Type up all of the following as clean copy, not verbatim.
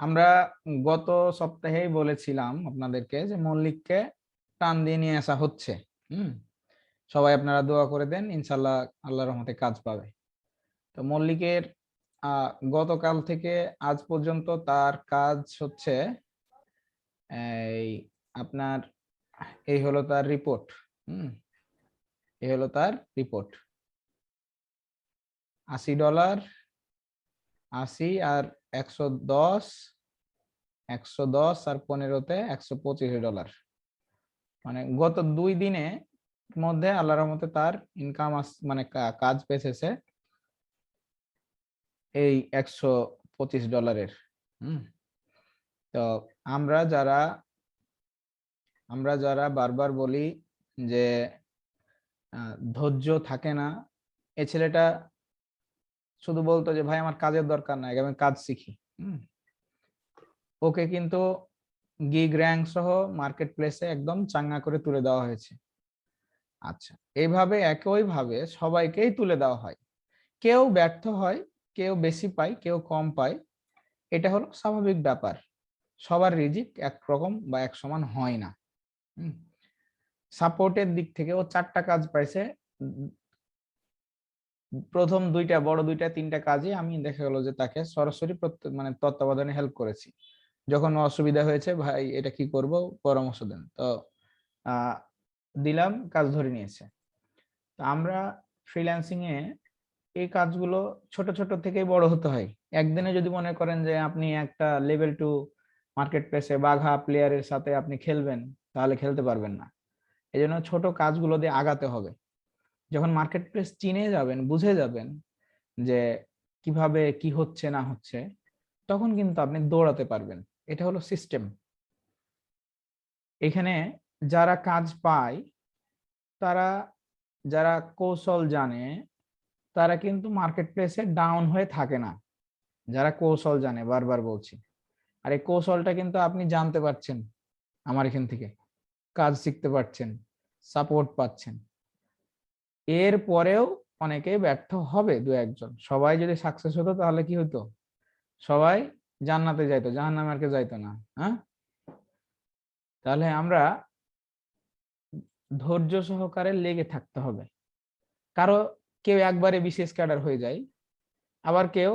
আমরা গত সপ্তাহেই বলেছিলাম আপনাদেরকে যে মল্লিককে টান দিয়ে নিয়ে আসা হচ্ছে। সবাই আপনারা দোয়া করে দেন, ইনশাল্লাহ আল্লাহর রহমতে কাজ পাবে। তো মল্লিকের গতকাল থেকে আজ পর্যন্ত তার কাজ হচ্ছে এই আপনার এই হলো তার রিপোর্ট। এই হলো তার রিপোর্ট। $80, 80 আর 110, 110 আর 15-তে $125। মানে গত 2 দিনে মধ্যে আল্লাহর রহমতে তার ইনকাম মানে কাজ পেয়েছে এই $125। তো আমরা যারা বারবার বলি যে ধৈর্য থাকে না, এই ছেলেটা শুধু বলতো যে ভাই আমার কাজের দরকার নাই, আমি কাজ শিখি। ওকে কিন্তু গিগ র্যাঙ্ক সহ মার্কেট প্লেসে একদম চাঙ্গা করে তুলে দেওয়া হয়েছে। আচ্ছা, এইভাবে একইভাবে সবাইকেই তুলে দেওয়া হয়। কেউ ব্যর্থ হয়, কেউ বেশি পায়, কেউ কম পায়, এটা হলো স্বাভাবিক ব্যাপার। সবার রিজিক একরকম বা এক সমান হয় না। সাপোর্টের দিক থেকে ও 4টা কাজ পাইছে। প্রথম 2টা বড় 2টা 3টা কাজে আমি দেখা গেল যে তাকে সরাসরি মানে তত্ত্বাবধানে হেল্প করেছি। যখন অসুবিধা হয়েছে, ভাই এটা কি করব পরামর্শ দেন, তো দিলাম, কাজ ধরে নিয়েছে। তো আমরা ফ্রিল্যান্সিং এ এই কাজগুলো ছোট ছোট থেকেই বড় হতে হয়। একদিনে যদি মনে করেন যে আপনি একটা লেভেল 2 মার্কেট প্লেসে বাঘা প্লেয়ারের সাথে আপনি খেলবেন, তাহলে খেলতে পারবেন না। এই জন্য ছোট কাজগুলো দিয়ে আগাতে হবে। যখন মার্কেট প্লেস চিনে যাবেন, বুঝে যাবেন যে কিভাবে কি হচ্ছে না হচ্ছে, তখন কিন্তু আপনি দৌড়াতে পারবেন। এটা হলো সিস্টেম। এখানে যারা কাজ পায়, তারা যারা কৌশল জানে, তারা কিন্তু মার্কেট প্লেসে ডাউন হয়ে থাকে না। যারা কৌশল জানে, বারবার বলছি, আর এই কৌশলটা কিন্তু আপনি জানতে পারছেন আমার এখান থেকে, কাজ শিখতে পারছেন, সাপোর্ট পাচ্ছেন। এর পরেও অনেকেই ব্যর্থ হবে, 2-1 জন। সবাই যদি সাকসেস হতো তাহলে কি হতো? সবাই জান্নাতে যাইতো, জাহান্নামে আর কেউ যাইতো না। তাহলে আমরা ধৈর্য সহকারে লেগে থাকতে হবে। কারো কেউ একবারে বিশেষ ক্যাডার হয়ে যায়, আবার কেউ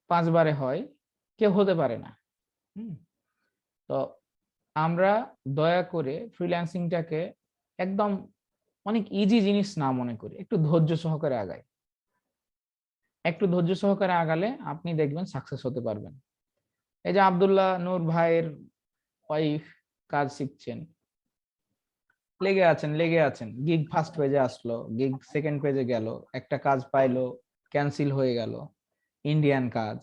5বারে হয়, কেউ হতে পারে না। তো আমরা দয়া করে ফ্রিল্যান্সিংটাকে একদম অনেক ইজি জিনিস না মনে করি, একটু ধৈর্য সহকারে আগাই। একটু ধৈর্য সহকারে আগালে আপনি দেখবেন সাকসেস হতে পারবেন। এই যে আব্দুল্লাহ নূর ভাইয়ের ওয়াইফ কাজ শিখছেন, লেগে আছেন। গিগ ফার্স্ট পেজে আসলো, গিগ সেকেন্ড পেজে গেল, একটা কাজ পাইলো, ক্যান্সেল হয়ে গেল, ইন্ডিয়ান কাজ।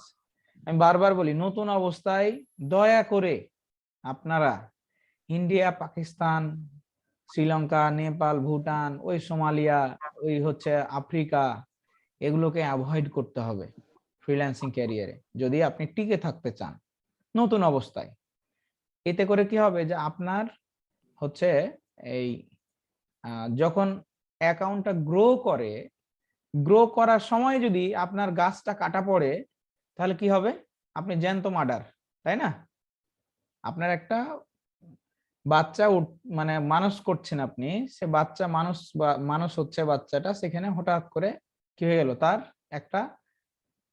আমি বারবার বলি, নতুন অবস্থায় দয়া করে আপনারা ইন্ডিয়া, পাকিস্তান, শ্রীলঙ্কা, নেপাল, ভুটান, ওই সোমালিয়া, ওই হচ্ছে আফ্রিকা, এগুলোকে অ্যাভয়েড করতে হবে ফ্রিল্যান্সিং ক্যারিয়ারে, যদি আপনি টিকে থাকতে চান নতুন অবস্থায়। এতে করে কি হবে যে আপনার হচ্ছে এই যখন অ্যাকাউন্টটা গ্রো করার সময় যদি আপনার গাছটা কাটা পড়ে, তাহলে কি হবে? আপনি জ্যান্ত মার্ডার, তাই না? আপনার একটা বাচ্চা মানে মানুষ করছেন আপনি, সে বাচ্চা মানুষ হচ্ছে বাচ্চাটা, সেখানে হঠাৎ করে কি হয়ে গেল, তার একটা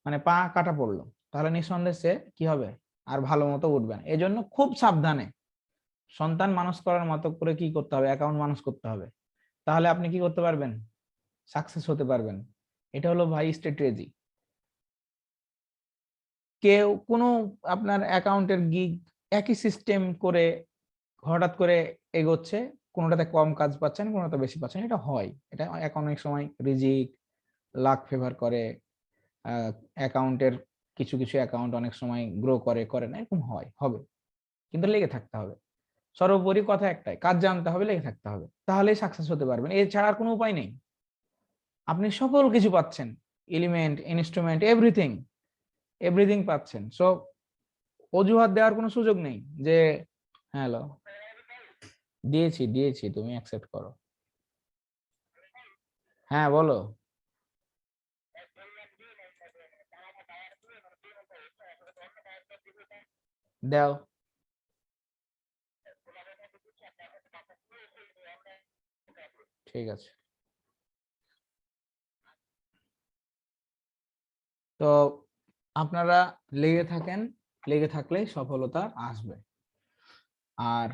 মানে পা কাটা পড়লো, তাহলে নিঃসন্দেহে সে কি হবে? আর ভালো মতো উঠবে না। এই জন্য খুব সাবধানে সন্তান মানুষ করার মতো করে কি করতে হবে? অ্যাকাউন্ট মানুষ করতে হবে। তাহলে আপনি কি করতে পারবেন? সাকসেস হতে পারবেন। এটা হলো ভাই স্ট্র্যাটেজি। কেউ কোনো আপনার অ্যাকাউন্টের গিগ একই সিস্টেম করে হঠাৎ করে এগোচ্ছে, কোনোটাতে কম কাজ পাচ্ছেন, কোনোটাতে বেশি পাচ্ছেন, এটা হয়। এটা অনেক সময় রিজিক, লাক ফেভার করে। অ্যাকাউন্টের কিছু কিছু অ্যাকাউন্ট অনেক সময় গ্রো করে না, এরকম হবে। কিন্তু লেগে থাকতে হবে। সর্বোপরি কথা একটাই, কাজ জানতে হবে, লেগে থাকতে হবে, তাহলেই সাকসেস হতে পারবেন। এছাড়া আর কোনো উপায় নেই। আপনি সকল কিছু পাচ্ছেন, এলিমেন্ট, ইনস্ট্রুমেন্ট, এভরিথিং পাচ্ছেন। সো অজুহাত দেওয়ার কোনো সুযোগ নেই যে হ্যালো, দিয়েছি, তুমি অ্যাকসেপ্ট করো। হ্যাঁ বলো। দাও। ঠিক আছে, তো আপনারা লেগে থাকেন, লেগে থাকলে সফলতা আসবে। আর